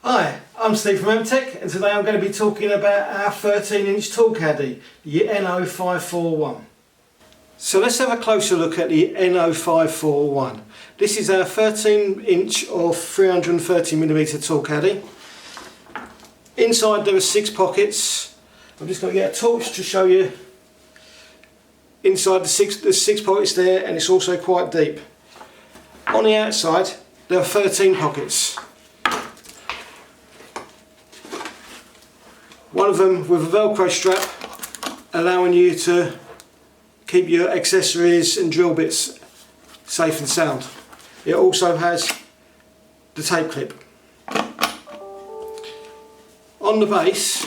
Hi, I'm Steve from Amtech, and today I'm going to be talking about our 13-inch tool caddy, the NO541. So let's have a closer look at the NO541. This is our 13-inch or 330mm tool caddy. Inside there are 6 pockets. I'm just going to get a torch to show you. Inside there's 6 pockets there, and it's also quite deep. On the outside there are 13 pockets. One of them with a velcro strap, allowing you to keep your accessories and drill bits safe and sound. It also has the tape clip. On the base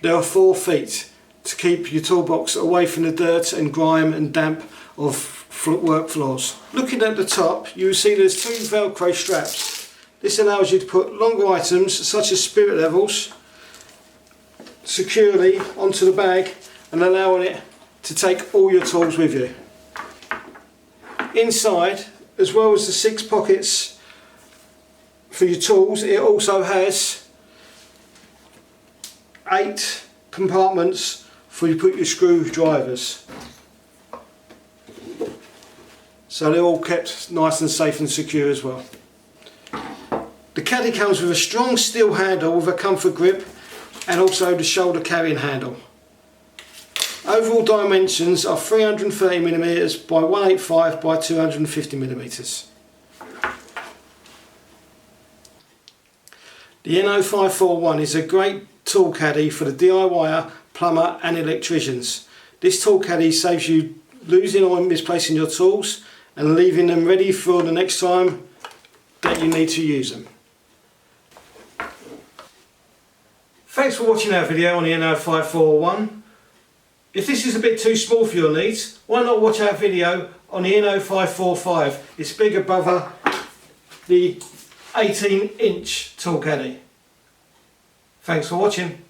there are 4 feet to keep your toolbox away from the dirt and grime and damp of work floors. Looking at the top, you will see there's 2 velcro straps. This allows you to put longer items such as spirit levels securely onto the bag and allowing it to take all your tools with you. Inside, as well as the 6 pockets for your tools, it also has 8 compartments for you to put your screwdrivers. So they're all kept nice and safe and secure as well. The caddy comes with a strong steel handle with a comfort grip and also the shoulder carrying handle. Overall dimensions are 330mm by 185 by 250mm. The NO541 is a great tool caddy for the DIYer, plumber and electricians. This tool caddy saves you losing or misplacing your tools and leaving them ready for the next time that you need to use them. Thanks for watching our video on the NO541. If this is a bit too small for your needs, why not watch our video on the NO545? It's bigger above the 18-inch tool caddy. Thanks for watching.